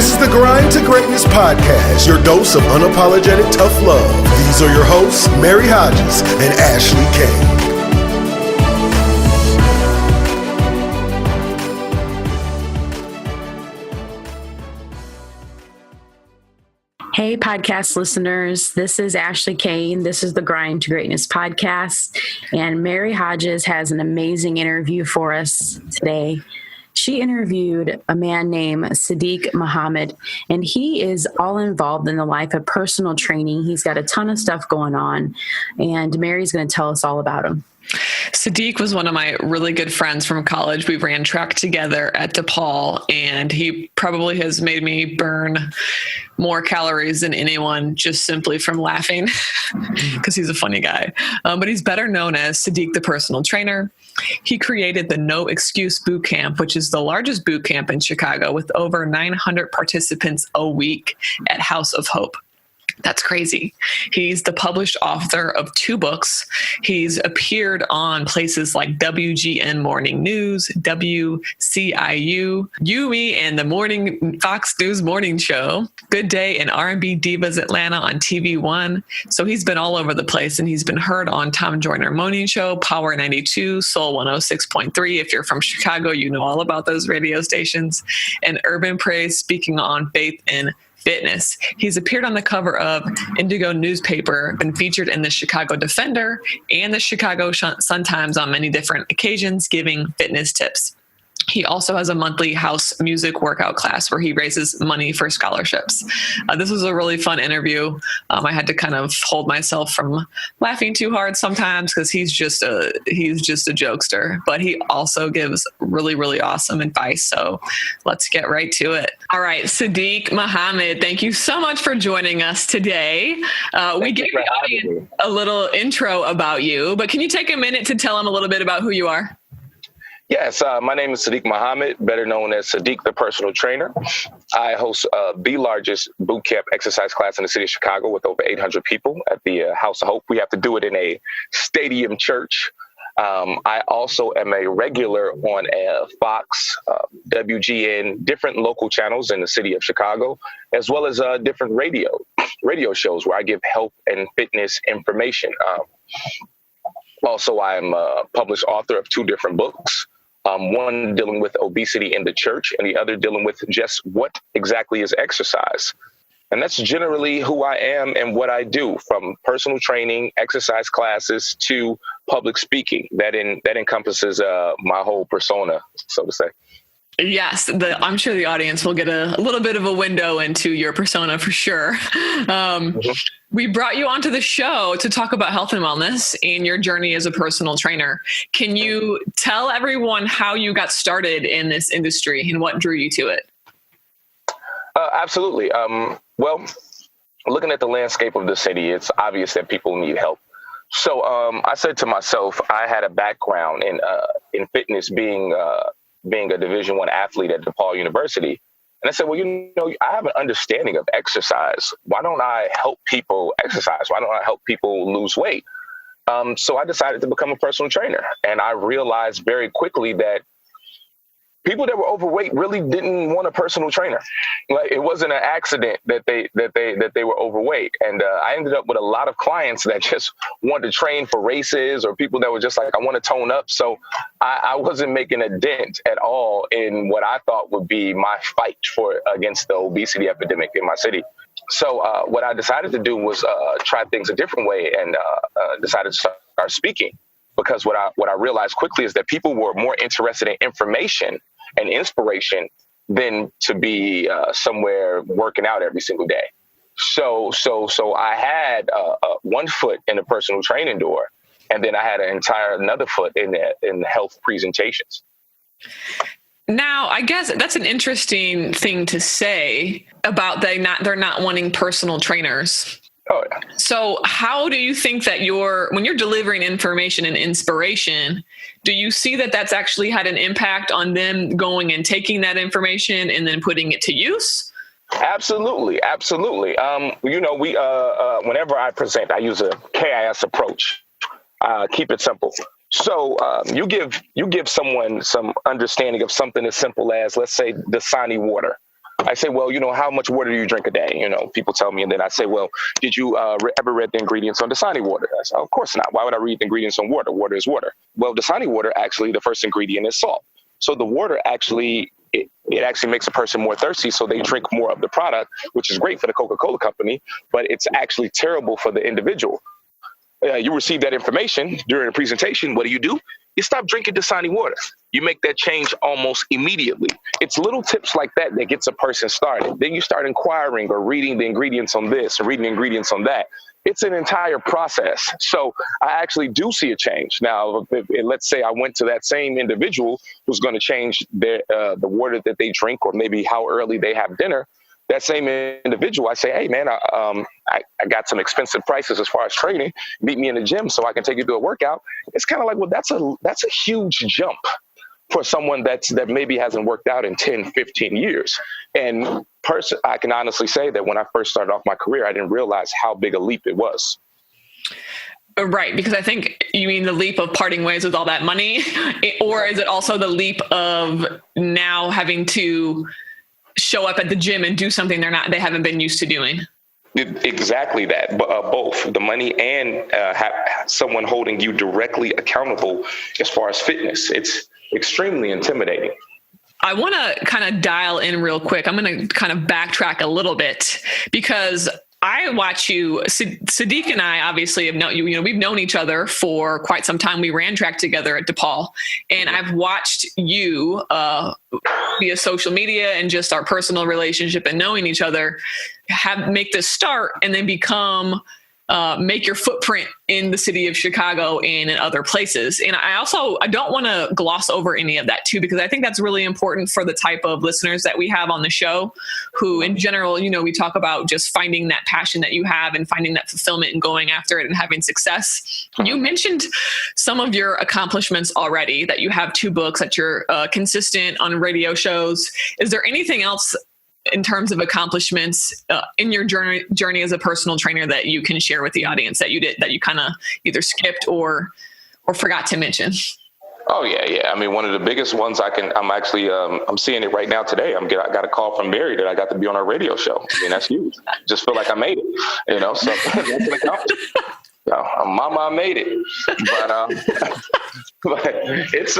This is the Grind to Greatness podcast, your dose of unapologetic tough love. These are your hosts, Mary Hodges and Ashley Kane. Hey, podcast listeners, this is Ashley Kane. This is the Grind to Greatness podcast, and Mary Hodges has an amazing interview for us today. She interviewed a man named Siddiqu Muhammad, and he is all involved in the life of personal training. He's got a ton of stuff going on, and Mary's going to tell us all about him. Siddiq was one of my really good friends from college. We ran track together at DePaul, and he probably has made me burn more calories than anyone just simply from laughing because he's a funny guy. But he's better known as Siddiq the Personal Trainer. He created the No Excuse Boot Camp, which is the largest boot camp in Chicago with over 900 participants a week at House of Hope. That's crazy. He's the published author of 2 books. He's appeared on places like WGN Morning News, WCIU, Me and the Fox News Morning Show, Good Day and R&B Divas Atlanta on TV1. So he's been all over the place, and he's been heard on Tom Joyner Morning Show, Power 92, Soul 106.3. If you're from Chicago, you know all about those radio stations. And Urban Praise, speaking on faith and fitness. He's appeared on the cover of Indigo newspaper, been featured in the Chicago Defender and the Chicago Sun-Times on many different occasions, giving fitness tips. He also has a monthly house music workout class where he raises money for scholarships. This was a really fun interview. I had to kind of hold myself from laughing too hard sometimes because he's just a jokester, but he also gives really, really awesome advice. So let's get right to it. All right, Siddiqu Muhammad, thank you so much for joining us today. We gave the audience a little intro about you, but can you take a minute to tell them a little bit about who you are? Yes, my name is Siddiqu Muhammad, better known as Siddiq the Personal Trainer. I host the largest boot camp exercise class in the city of Chicago with over 800 people at the House of Hope. We have to do it in a stadium church. I also am a regular on Fox, WGN, different local channels in the city of Chicago, as well as different radio shows where I give health and fitness information. Also, I am a published author of 2 different books. One dealing with obesity in the church, and the other dealing with just what exactly is exercise. And that's generally who I am and what I do, from personal training, exercise classes, to public speaking. That encompasses my whole persona, so to say. Yes, I'm sure the audience will get a little bit of a window into your persona for sure. We brought you onto the show to talk about health and wellness and your journey as a personal trainer. Can you tell everyone how you got started in this industry and what drew you to it? Absolutely. Well, looking at the landscape of the city, it's obvious that people need help. So I said to myself, I had a background in fitness, being a Division I athlete at DePaul University. And I said, well, I have an understanding of exercise. Why don't I help people exercise? Why don't I help people lose weight? So I decided to become a personal trainer. And I realized very quickly that people that were overweight really didn't want a personal trainer. Like, it wasn't an accident that they were overweight. And I ended up with a lot of clients that just wanted to train for races, or people that were just like, I want to tone up. So I wasn't making a dent at all in what I thought would be my fight against the obesity epidemic in my city. So what I decided to do was try things a different way, and decided to start speaking. Because what I realized quickly is that people were more interested in information and inspiration than to be somewhere working out every single day. So I had one foot in the personal training door, and then I had another foot in the health presentations. Now, I guess that's an interesting thing to say about they're not wanting personal trainers. Oh, yeah. So how do you think that when you're delivering information and inspiration, do you see that that's actually had an impact on them going and taking that information and then putting it to use? Absolutely. We whenever I present, I use a KIS approach. Keep it simple. So you give someone some understanding of something as simple as, let's say, Dasani water. I say, well, how much water do you drink a day? People tell me, and then I say, well, did you ever read the ingredients on Dasani water? I say, of course not. Why would I read the ingredients on water? Water is water. Well, Dasani water, actually, the first ingredient is salt. So the water actually, it actually makes a person more thirsty, so they drink more of the product, which is great for the Coca-Cola company, but it's actually terrible for the individual. You receive that information during a presentation. What do? You stop drinking Dasani water. You make that change almost immediately. It's little tips like that that gets a person started. Then you start inquiring or reading the ingredients on this and reading the ingredients on that. It's an entire process. So I actually do see a change. Now, let's say I went to that same individual who's going to change the water that they drink, or maybe how early they have dinner. That same individual, I say, hey, man, I got some expensive prices as far as training. Meet me in the gym so I can take you to a workout. It's kind of like, well, that's a huge jump for someone that maybe hasn't worked out in 10, 15 years. And I can honestly say that when I first started off my career, I didn't realize how big a leap it was. Right, because I think you mean the leap of parting ways with all that money, or is it also the leap of now having to show up at the gym and do something they haven't been used to doing? Exactly that. Both the money and have someone holding you directly accountable as far as fitness. It's extremely intimidating. I want to kind of dial in real quick. I'm going to kind of backtrack a little bit because I watch you. Siddiq and I obviously have known you. We've known each other for quite some time. We ran track together at DePaul, and I've watched you via social media and just our personal relationship and knowing each other make this start and then make your footprint in the city of Chicago and in other places. And I don't want to gloss over any of that too, because I think that's really important for the type of listeners that we have on the show, who in general, we talk about just finding that passion that you have and finding that fulfillment and going after it and having success. You mentioned some of your accomplishments already, that you have 2 books, that you're consistent on radio shows. Is there anything else in terms of accomplishments in your journey as a personal trainer that you can share with the audience that you kind of either skipped or forgot to mention? Oh yeah. I mean, one of the biggest ones I'm seeing it right now today. I got a call from Mary that I got to be on our radio show. I mean, that's huge. Just feel like I made it, so that's an accomplishment. Mama, I made it, but it's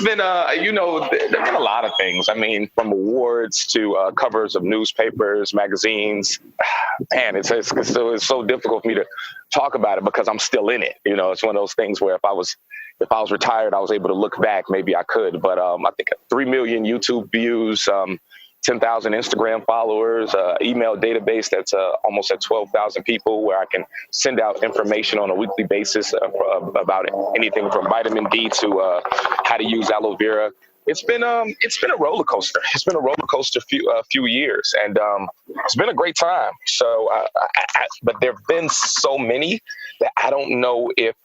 been there've been a lot of things. I mean, from awards to covers of newspapers, magazines. Man, it's so difficult for me to talk about it because I'm still in it. It's one of those things where if I was retired, I was able to look back, maybe I could. But I think 3 million YouTube views. 10,000 Instagram followers, email database that's almost at 12,000 people, where I can send out information on a weekly basis about anything from vitamin D to how to use aloe vera. It's been a roller coaster. It's been a roller coaster few years, and it's been a great time. So, but there've been so many that I don't know if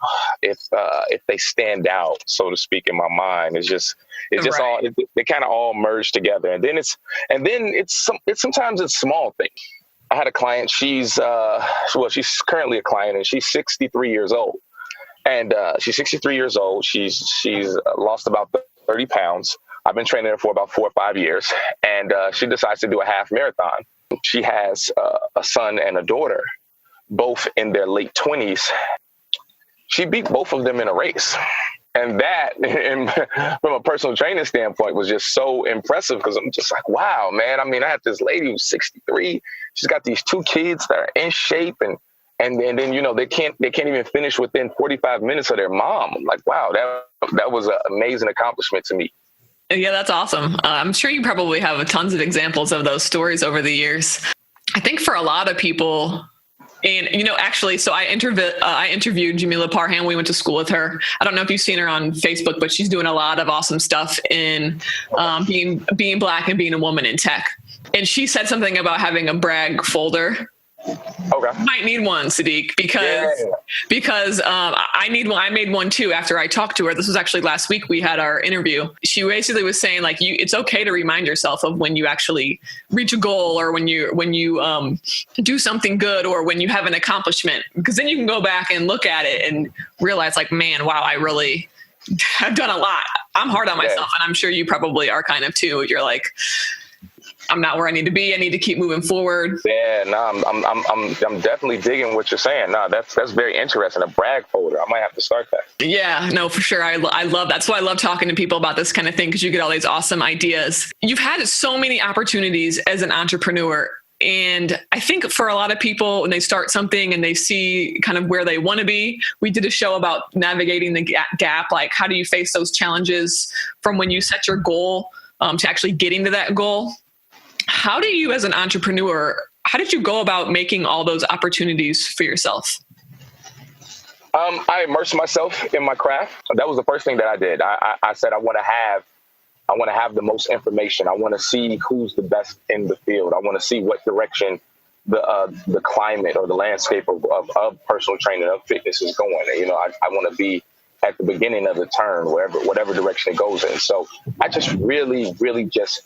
they stand out, so to speak, in my mind. They kind of all merge together, and then sometimes it's small things. I had a client. She's currently a client, and she's 63 years old. And she's 63 years old. She's lost about 30 pounds. I've been training her for about 4 or 5 years, and she decides to do a half marathon. She has a son and a daughter, both in their late 20s. She beat both of them in a race. And that, from a personal training standpoint, was just so impressive, because I'm just like, wow, man. I mean, I have this lady who's 63. She's got these 2 kids that are in shape, and then they can't even finish within 45 minutes of their mom. I'm like, wow, that was an amazing accomplishment to me. Yeah, that's awesome. I'm sure you probably have tons of examples of those stories over the years. I think for a lot of people, and actually, so I interviewed Jamila Parham. We went to school with her. I don't know if you've seen her on Facebook, but she's doing a lot of awesome stuff in being Black and being a woman in tech. And she said something about having a brag folder. Okay. You might need one, Siddiq, because I need one. I made one too after I talked to her. This was actually last week. We had our interview. She basically was saying, like, it's okay to remind yourself of when you actually reach a goal, or when you do something good, or when you have an accomplishment, because then you can go back and look at it and realize, like, man, wow, I really have done a lot. I'm hard on myself, and I'm sure you probably are kind of too. You're like, I'm not where I need to be. I need to keep moving forward. Yeah, no, I'm definitely digging what you're saying. No, that's very interesting. A brag folder. I might have to start that. Yeah, no, for sure. I love that's why I love talking to people about this kind of thing, because you get all these awesome ideas. You've had so many opportunities as an entrepreneur. And I think for a lot of people, when they start something and they see kind of where they want to be, we did a show about navigating the gap. Like, how do you face those challenges from when you set your goal to actually getting to that goal? How do you, as an entrepreneur, how did you go about making all those opportunities for yourself? I immersed myself in my craft. That was the first thing that I did. I said, I want to have the most information. I want to see who's the best in the field. I want to see what direction the climate or the landscape of personal training, of fitness is going. You know, I want to be at the beginning of the turn, whatever direction it goes in. So I just really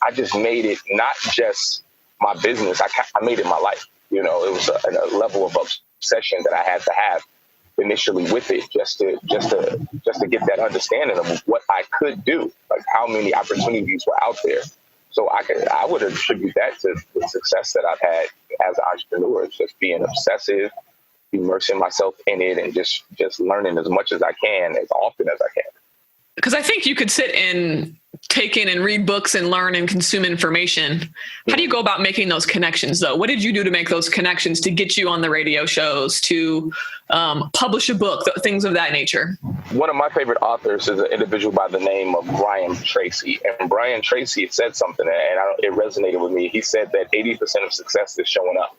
I just made it not just my business. I made it my life. You know, it was a level of obsession that I had to have initially with it, just to get that understanding of what I could do, like how many opportunities were out there. So I would attribute that to the success that I've had as an entrepreneur. It's just being obsessive, immersing myself in it, and just learning as much as I can, as often as I can. Because I think you could sit and take in and read books and learn and consume information. How do you go about making those connections, though? What did you do to make those connections to get you on the radio shows, to publish a book, things of that nature? One of my favorite authors is an individual by the name of Brian Tracy. And Brian Tracy said something, and it resonated with me. He said that 80% of success is showing up.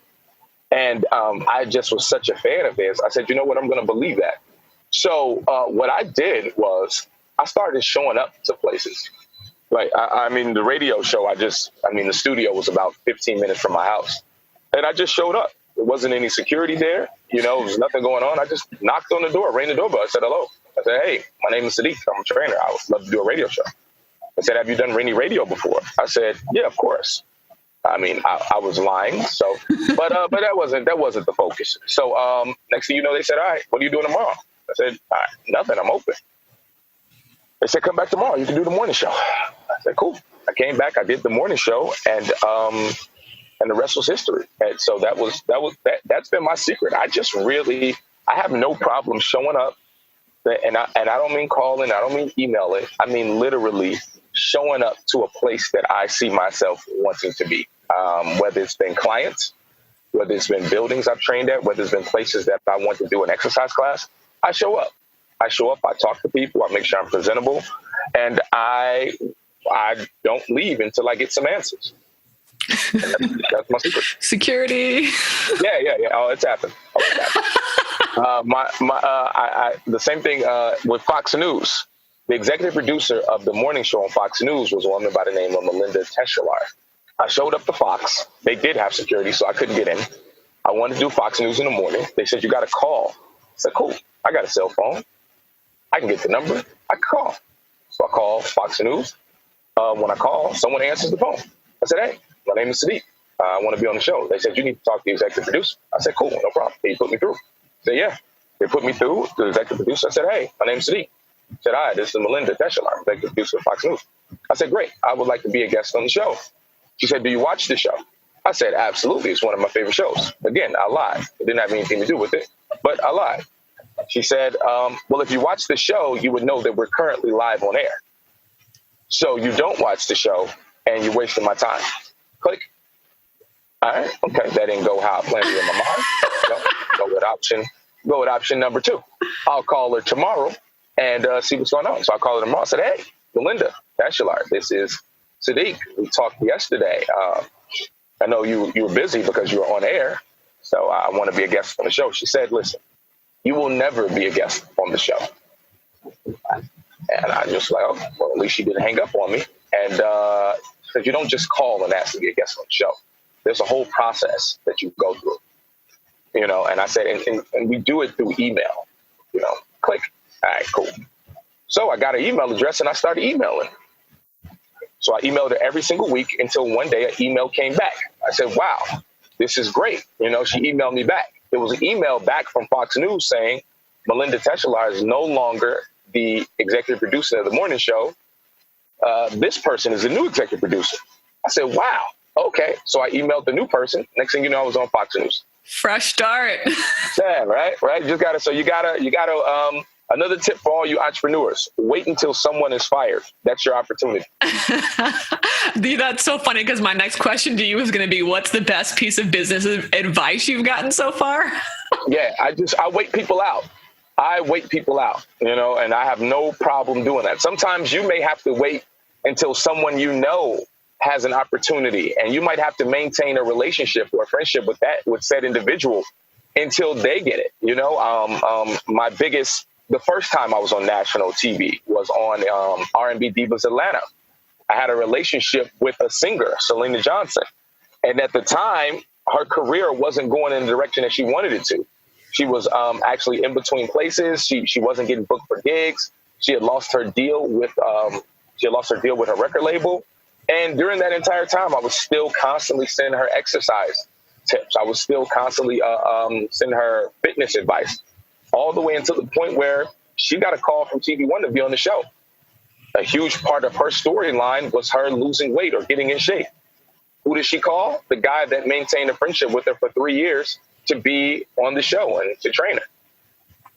And I just was such a fan of his. I said, you know what, I'm going to believe that. So what I did was I started showing up to places. Like, I mean, the radio show, the studio was about 15 minutes from my house. And I just showed up. There wasn't any security there. You know, there was nothing going on. I just knocked on the door, rang the doorbell. I said, hello. I said, hey, my name is Siddiqu. I'm a trainer. I would love to do a radio show. I said, have you done any radio before? I said, yeah, of course. I mean, I was lying. So, but that wasn't the focus. So next thing you know, they said, all right, what are you doing tomorrow? I said, all right, nothing. I'm open. They said, come back tomorrow. You can do the morning show. I said, cool. I came back. I did the morning show, and the rest was history. And so that's been my secret. I have no problem showing up, and I don't mean calling. I don't mean emailing. I mean literally showing up to a place that I see myself wanting to be. Whether it's been clients, whether it's been buildings I've trained at, whether it's been places that I want to do an exercise class, I show up. I talk to people, I make sure I'm presentable, and I don't leave until I get some answers. That's my secret. Security. Yeah. Oh, it's happened. The same thing with Fox News. The executive producer of the morning show on Fox News was a woman by the name of Melinda Teschelar. I showed up to Fox. They did have security, so I couldn't get in. I wanted to do Fox News in the morning. They said, you got to call. I said, cool. I got a cell phone. I can get the number. I can call. So I call Fox News. When I call, someone answers the phone. I said, hey, my name is Siddiqu. I want to be on the show. They said, you need to talk to the executive producer. I said, cool, no problem. They put me through. I said, yeah. They put me through to the executive producer. I said, hey, my name is Siddiqu. I said, hi, this is Melinda Teschelar, executive producer of Fox News. I said, great. I would like to be a guest on the show. She said, do you watch the show? I said, absolutely. It's one of my favorite shows. Again, I lied. It didn't have anything to do with it, but I lied. She said, well, if you watch the show, you would know that we're currently live on air. So you don't watch the show and you're wasting my time. Click. All right. Okay. That didn't go how I planned it in my mind. Go with option number 2. I'll call her tomorrow and see what's going on. So I called her tomorrow. I said, hey, Melinda Teschelar, this is Siddiqu. We talked yesterday. I know you were busy because you were on air. So I want to be a guest on the show. She said, listen, you will never be a guest on the show. And I just like, oh, well, at least she didn't hang up on me. And because you don't just call and ask to be a guest on the show. There's a whole process that you go through, you know. And I said, and we do it through email, you know. Click. All right, cool. So I got her email address and I started emailing. So I emailed her every single week until one day an email came back. I said, wow, this is great. You know, she emailed me back. There was an email back from Fox News saying Melinda Teschelar is no longer the executive producer of the morning show. This person is the new executive producer. I said, wow, Okay. So I emailed the new person. Next thing you know, I was on Fox News. Fresh start. Yeah, right. Another tip for all you entrepreneurs, wait until someone is fired. That's your opportunity. That's so funny because my next question to you is going to be, what's the best piece of business advice you've gotten so far? Yeah, I wait people out. And I have no problem doing that. Sometimes you may have to wait until someone has an opportunity, and you might have to maintain a relationship or a friendship with said individual until they get it. The first time I was on national TV was on R&B Divas Atlanta. I had a relationship with a singer, Selena Johnson. And at the time, her career wasn't going in the direction that she wanted it to. She was actually in between places. She wasn't getting booked for gigs. She had lost her deal with her record label. And during that entire time, I was still constantly sending her exercise tips. I was still constantly sending her fitness advice, all the way until the point where she got a call from TV One to be on the show. A huge part of her storyline was her losing weight or getting in shape. Who did she call? The guy that maintained a friendship with her for 3 years to be on the show and to train her.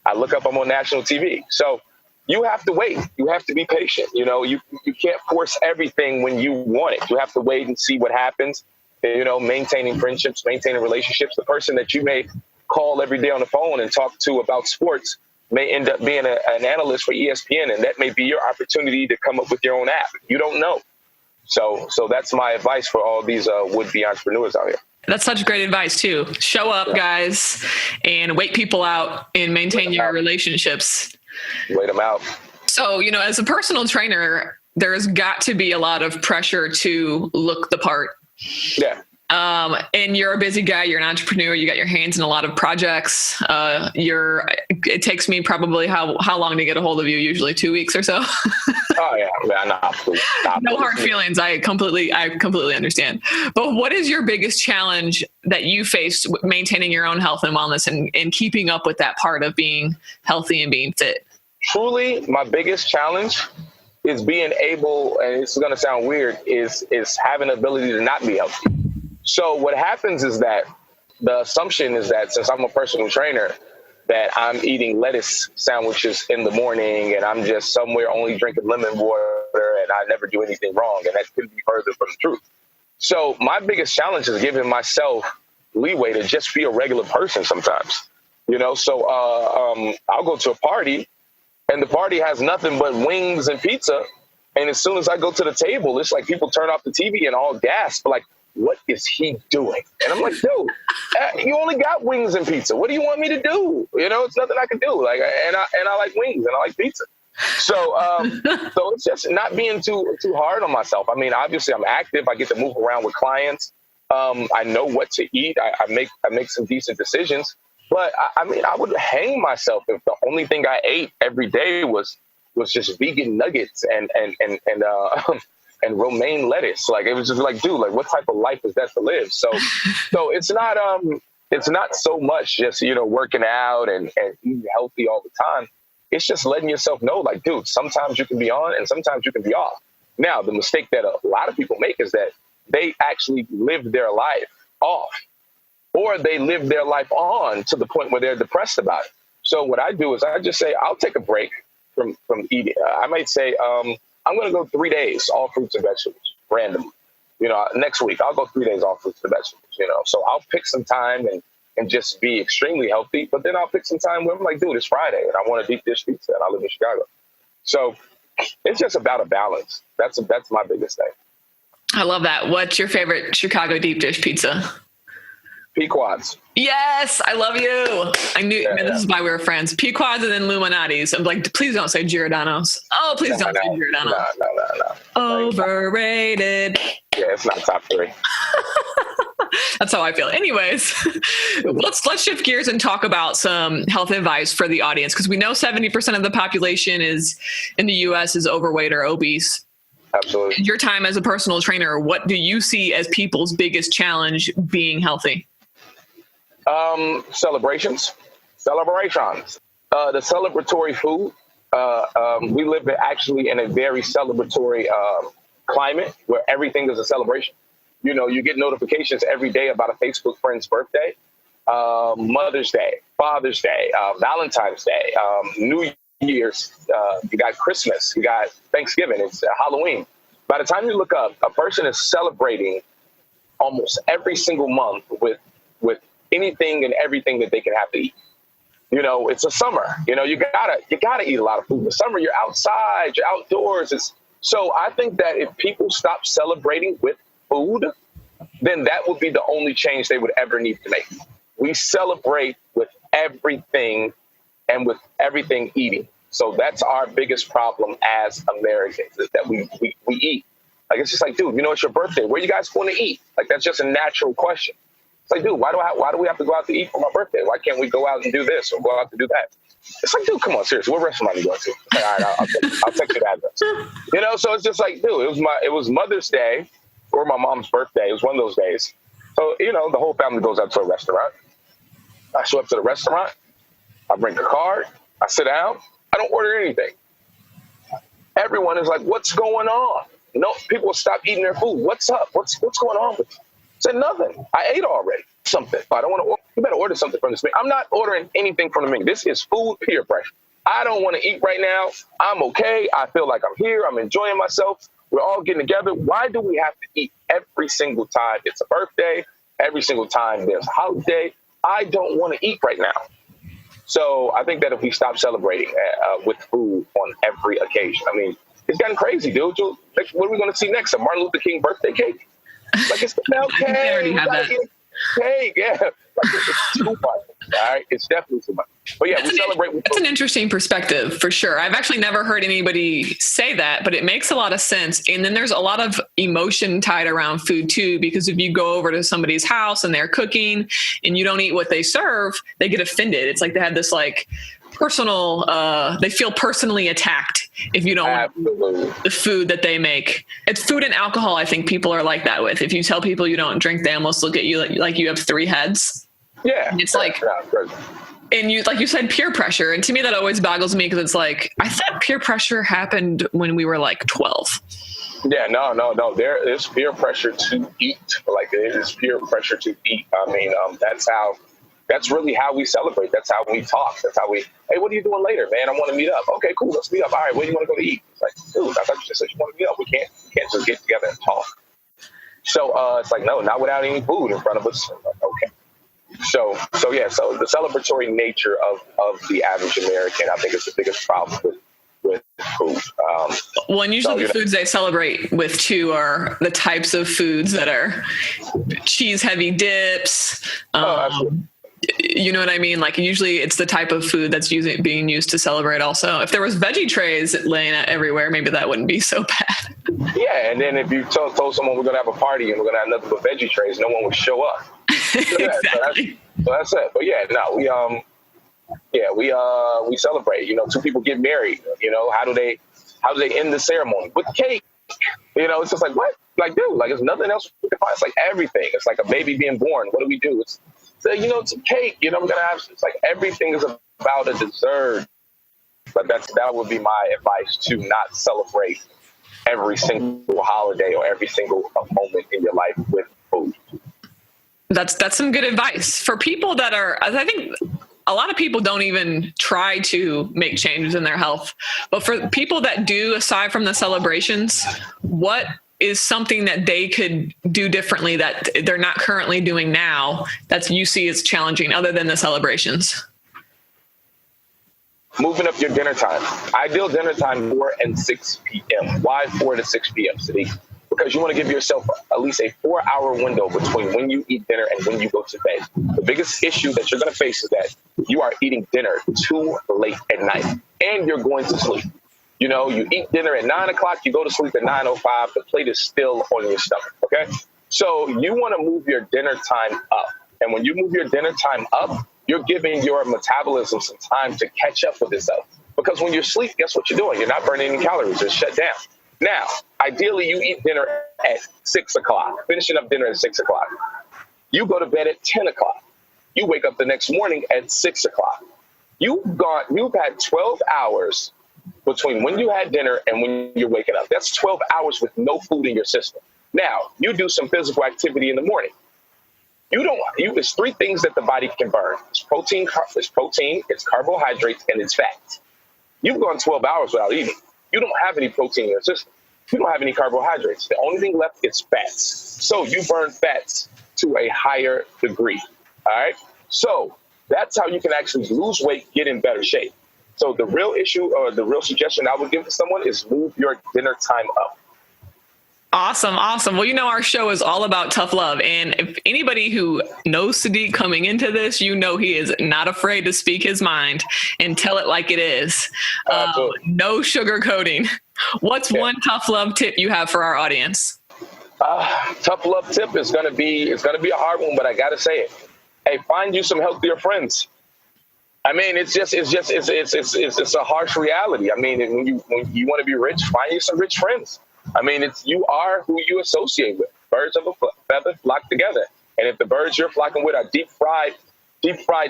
I look up, I'm on national TV. So you have to wait. You have to be patient. You can't force everything when you want it. You have to wait and see what happens. Maintaining friendships, maintaining relationships. The person that you may call every day on the phone and talk to about sports may end up being an analyst for ESPN, and that may be your opportunity to come up with your own app. You don't know. So that's my advice for all these would-be entrepreneurs out here. That's such great advice too. Show up, guys, and wait people out and maintain your relationships. Wait them out. So, as a personal trainer, there's got to be a lot of pressure to look the part. Yeah. And you're a busy guy, you're an entrepreneur, you got your hands in a lot of projects. It takes me probably how long to get a hold of you? Usually 2 weeks or so. Oh yeah. No hard feelings. I completely understand. But what is your biggest challenge that you faced maintaining your own health and wellness and keeping up with that part of being healthy and being fit? Truly, my biggest challenge is being able, and it's going to sound weird, is having the ability to not be healthy. So what happens is that the assumption is that since I'm a personal trainer, that I'm eating lettuce sandwiches in the morning and I'm just somewhere only drinking lemon water and I never do anything wrong. And that couldn't be further from the truth. So my biggest challenge is giving myself leeway to just be a regular person sometimes. So I'll go to a party and the party has nothing but wings and pizza. And as soon as I go to the table, it's like people turn off the TV and all gasp, like, what is he doing? And I'm like, dude, you only got wings and pizza. What do you want me to do? It's nothing I can do. Like, and I like wings and I like pizza. So it's just not being too hard on myself. I mean, obviously I'm active. I get to move around with clients. I know what to eat. I make some decent decisions. But I would hang myself if the only thing I ate every day was just vegan nuggets and romaine lettuce. Like, it was just like, dude, like, what type of life is that to live? So it's not so much just, working out and eating healthy all the time. It's just letting yourself know, like, dude, sometimes you can be on and sometimes you can be off. Now, the mistake that a lot of people make is that they actually live their life off, or they live their life on to the point where they're depressed about it. So what I do is I just say, I'll take a break from eating. I might say, I'm going to go 3 days, all fruits and vegetables, randomly. Next week, I'll go 3 days, all fruits and vegetables, So I'll pick some time and just be extremely healthy. But then I'll pick some time where I'm like, dude, it's Friday and I want a deep dish pizza and I live in Chicago. So it's just about a balance. That's my biggest thing. I love that. What's your favorite Chicago deep dish pizza? Pequods. Yes, I love you. I knew this is why we were friends. Pequods and then Illuminati's. I'm like, please don't say Giordano's. Oh, please don't say Giordano's. No. Overrated. Yeah, it's not top 3. That's how I feel. Anyways, let's shift gears and talk about some health advice for the audience, because we know 70% of the population in the U.S. is overweight or obese. Absolutely. In your time as a personal trainer, what do you see as people's biggest challenge being healthy? Celebrations. The celebratory food. We live actually in a very celebratory climate where everything is a celebration. You know, you get notifications every day about a Facebook friend's birthday, Mother's Day, Father's Day, Valentine's Day, New Year's, you got Christmas, you got Thanksgiving, it's Halloween. By the time you look up, a person is celebrating almost every single month with anything and everything that they can have to eat. You know, it's a summer. You know, you gotta eat a lot of food. In the summer, you're outside, you're outdoors. So I think that if people stop celebrating with food, then that would be the only change they would ever need to make. We celebrate with everything and with everything eating. So that's our biggest problem as Americans, is that we eat. Like, it's just like, dude, you know, it's your birthday. Where are you guys going to eat? Like, that's just a natural question. It's like, dude, why do we have to go out to eat for my birthday? Why can't we go out and do this or go out to do that? It's like, dude, come on, seriously, what restaurant are you going to? It's like, all right, I'll text you the address. You know, so it's just like, dude, it was Mother's Day or my mom's birthday. It was one of those days. So, you know, the whole family goes out to a restaurant. I show up to the restaurant. I bring a card. I sit down. I don't order anything. Everyone is like, what's going on? You know, people stop eating their food. What's up? What's going on with you? I said, nothing. I ate already. Something. I don't want to order. You better order something from this menu. I'm not ordering anything from the menu. This is food peer pressure. I don't want to eat right now. I'm okay. I feel like I'm here. I'm enjoying myself. We're all getting together. Why do we have to eat every single time it's a birthday? Every single time there's a holiday? I don't want to eat right now. So I think that if we stop celebrating with food on every occasion, I mean, it's gotten crazy, dude. Like, what are we going to see next? A Martin Luther King birthday cake? Like, it's okay. Cake, yeah. Like, it's too much. All right, it's definitely too much. But yeah, we celebrate with food. That's an interesting perspective for sure. I've actually never heard anybody say that, but it makes a lot of sense. And then there's a lot of emotion tied around food too, because if you go over to somebody's house and they're cooking and you don't eat what they serve, they get offended. It's like they have this like personal, they feel personally attacked if you don't want the food that they make. It's food and alcohol. I think people are like that with. If you tell people you don't drink, they almost look at you like you have three heads. Yeah. And it's like, and you, like you said, peer pressure. And to me, that always boggles me because it's like, I thought peer pressure happened when we were like 12. Yeah, no. There is peer pressure to eat. Like, there is peer pressure to eat. I mean, that's really how we celebrate. That's how we talk. That's how hey, what are you doing later, man? I want to meet up. Okay, cool. Let's meet up. All right, where do you want to go to eat? It's like, dude, I thought you just said you want to meet up. We can't just get together and talk. So it's like, no, not without any food in front of us. Okay. So the celebratory nature of the average American, I think, is the biggest problem with food. Well, and usually the foods they celebrate with too are the types of foods that are cheese heavy dips. You know what I mean? Like, usually it's the type of food that's being used to celebrate also. If there was veggie trays laying out everywhere, maybe that wouldn't be so bad. Yeah, and then if you told someone we're going to have a party and we're going to have nothing but veggie trays, no one would show up. Exactly. So that's it. But yeah, no, we celebrate. You know, two people get married. You know, how do they end the ceremony? With cake. You know, it's just like, what? Like, dude, like, there's nothing else we can find. It's like everything. It's like a baby being born. What do we do? It's a cake. You know, I'm gonna have. It's like everything is about a dessert. But that would be my advice, to not celebrate every single holiday or every single moment in your life with food. That's some good advice for people that are, I think a lot of people don't even try to make changes in their health, but for people that do, aside from the celebrations, what is something that they could do differently that they're not currently doing now that you see as challenging other than the celebrations? Moving up your dinner time. Ideal dinner time, 4 and 6 p.m. Why 4 to 6 p.m., Siddiqu? Because you want to give yourself at least a 4-hour window between when you eat dinner and when you go to bed. The biggest issue that you're going to face is that you are eating dinner too late at night and you're going to sleep. You know, you eat dinner at 9 o'clock, you go to sleep at 9:05, the plate is still on your stomach, okay? So you want to move your dinner time up. And when you move your dinner time up, you're giving your metabolism some time to catch up with itself. Because when you're asleep, guess what you're doing? You're not burning any calories. It's shut down. Now, ideally, you eat dinner at 6 o'clock, finishing up dinner at 6 o'clock. You go to bed at 10 o'clock. You wake up the next morning at 6 o'clock. You've had 12 hours between when you had dinner and when you're waking up. That's 12 hours with no food in your system. Now, you do some physical activity in the morning. There's three things that the body can burn. It's protein, it's carbohydrates, and it's fat. You've gone 12 hours without eating. You don't have any protein in your system. You don't have any carbohydrates. The only thing left is fats. So you burn fats to a higher degree. All right. So that's how you can actually lose weight, get in better shape. So the real issue or the real suggestion I would give to someone is move your dinner time up. Awesome. Well, our show is all about tough love. And if anybody who knows Siddiq coming into this, he is not afraid to speak his mind and tell it like it is. No sugarcoating. What's one tough love tip you have for our audience? Tough love tip is going to be a hard one, but I got to say it. Hey, find you some healthier friends. I mean, it's a harsh reality. I mean, when you want to be rich, find you some rich friends. I mean, you are who you associate with. Birds of a feather flock together. And if the birds you're flocking with are deep fried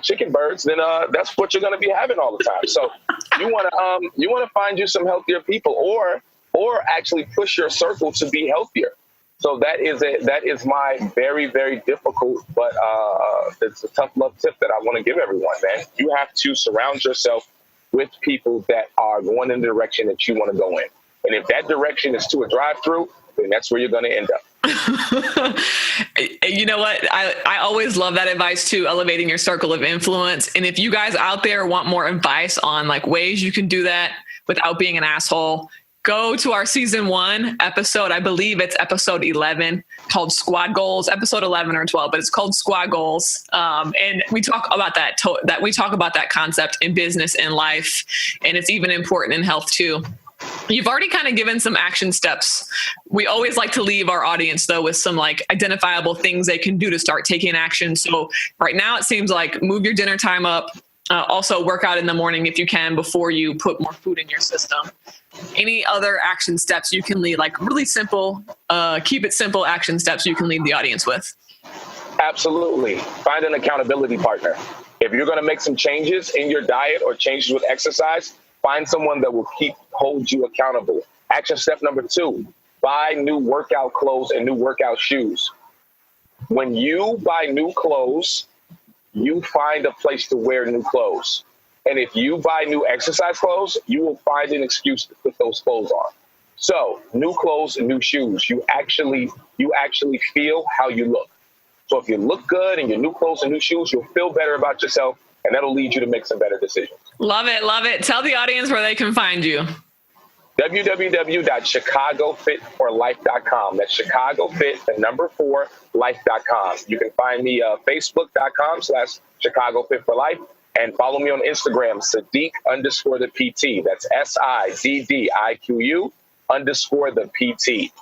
chicken birds, then that's what you're going to be having all the time. So you want to find you some healthier people, or actually push your circle to be healthier. So that is my very, very difficult, but it's a tough love tip that I want to give everyone, man. You have to surround yourself with people that are going in the direction that you want to go in. And if that direction is to a drive-through, then that's where you're going to end up. You know what? I always love that advice too, elevating your circle of influence. And if you guys out there want more advice on like ways you can do that without being an asshole, go to our season 1 episode. I believe it's episode 11 called Squad Goals, episode 11 or 12, but it's called Squad Goals. And we talk about that concept in business and life. And it's even important in health too. You've already kind of given some action steps. We always like to leave our audience though with some like identifiable things they can do to start taking action. So right now it seems like move your dinner time up. Also work out in the morning if you can before you put more food in your system. Any other action steps you can lead, like really simple, keep it simple action steps you can lead the audience with? Absolutely. Find an accountability partner. If you're going to make some changes in your diet or changes with exercise, find someone that will hold you accountable. Action step number 2, buy new workout clothes and new workout shoes. When you buy new clothes, you find a place to wear new clothes. And if you buy new exercise clothes, you will find an excuse to put those clothes on. So new clothes and new shoes, you actually feel how you look. So if you look good in your new clothes and new shoes, you'll feel better about yourself, and that'll lead you to make some better decisions. Love it. Love it. Tell the audience where they can find you. www.chicagofitforlife.com. That's chicagofit4life.com. You can find me facebook.com/ChicagoFitForLife and follow me on Instagram, Siddiq_the PT. That's SIDDIQU_the PT.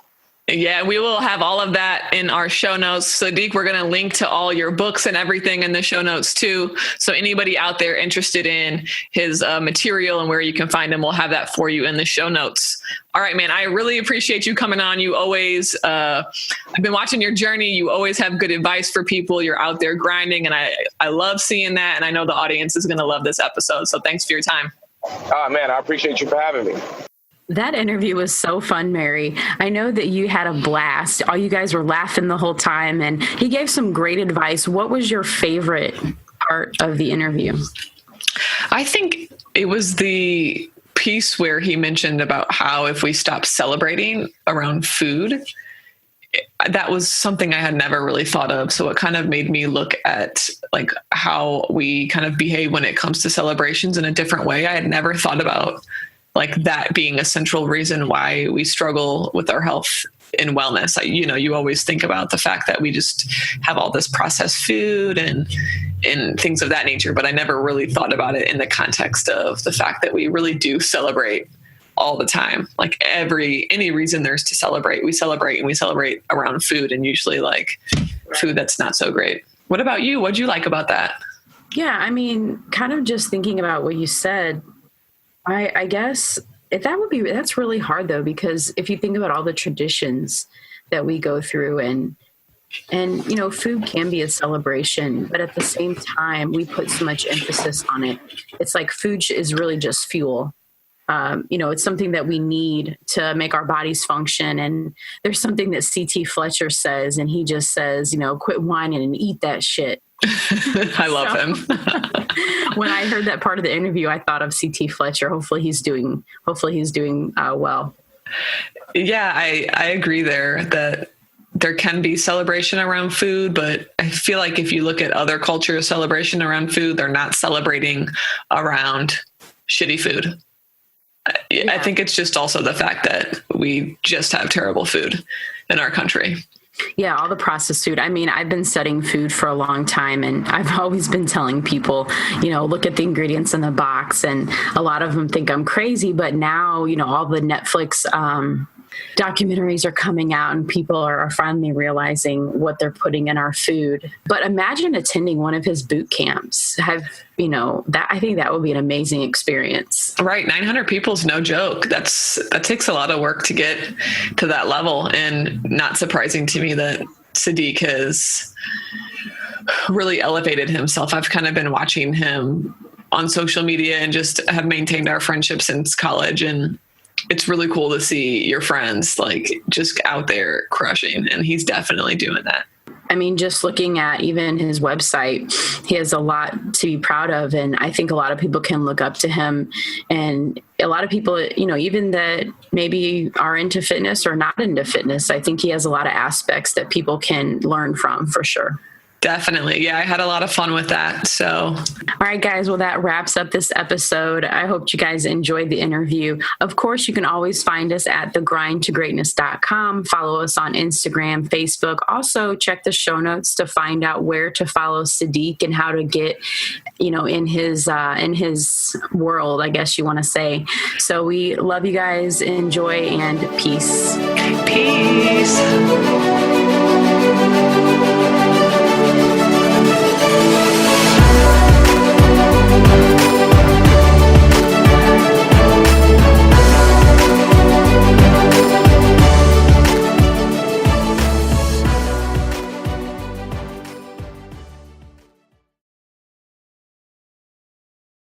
Yeah, we will have all of that in our show notes. Siddiq, we're going to link to all your books and everything in the show notes too. So anybody out there interested in his material and where you can find him, we'll have that for you in the show notes. All right, man, I really appreciate you coming on. You always, I've been watching your journey. You always have good advice for people. You're out there grinding, and I love seeing that. And I know the audience is going to love this episode. So thanks for your time. Oh, man, I appreciate you for having me. That interview was so fun, Mary. I know that you had a blast. All you guys were laughing the whole time, and he gave some great advice. What was your favorite part of the interview? I think it was the piece where he mentioned about how if we stop celebrating around food, that was something I had never really thought of. So it kind of made me look at like how we kind of behave when it comes to celebrations in a different way. I had never thought about like that being a central reason why we struggle with our health and wellness. You always think about the fact that we just have all this processed food and things of that nature, but I never really thought about it in the context of the fact that we really do celebrate all the time. Like any reason there's to celebrate, we celebrate around food, and usually like food that's not so great. What about you? What'd you like about that? Yeah, I mean, kind of just thinking about what you said, I guess that's really hard though, because if you think about all the traditions that we go through and food can be a celebration, but at the same time, we put so much emphasis on it. It's like food is really just fuel. it's something that we need to make our bodies function. And there's something that CT Fletcher says, and he just says, quit whining and eat that shit. I love him. When I heard that part of the interview, I thought of CT Fletcher. Hopefully he's doing well. Yeah, I agree there that there can be celebration around food, but I feel like if you look at other cultures' celebration around food, they're not celebrating around shitty food. Yeah. I think it's just also the fact that we just have terrible food in our country. Yeah, all the processed food. I mean, I've been studying food for a long time, and I've always been telling people, look at the ingredients in the box, and a lot of them think I'm crazy, but now, all the Netflix documentaries are coming out and people are finally realizing what they're putting in our food. But imagine attending one of his boot camps. I think that would be an amazing experience. Right. 900 people is no joke. That takes a lot of work to get to that level. And not surprising to me that Siddiq has really elevated himself. I've kind of been watching him on social media and just have maintained our friendship since college. And it's really cool to see your friends just out there crushing, and he's definitely doing that. I mean, just looking at even his website, he has a lot to be proud of. And I think a lot of people can look up to him, and a lot of people, even that maybe are into fitness or not into fitness, I think he has a lot of aspects that people can learn from for sure. Definitely. Yeah, I had a lot of fun with that. So, all right, guys. Well, that wraps up this episode. I hope you guys enjoyed the interview. Of course, you can always find us at thegrindtogreatness.com. Follow us on Instagram, Facebook. Also, check the show notes to find out where to follow Siddiq and how to get, in his world, I guess you want to say. So we love you guys. Enjoy and peace. Peace.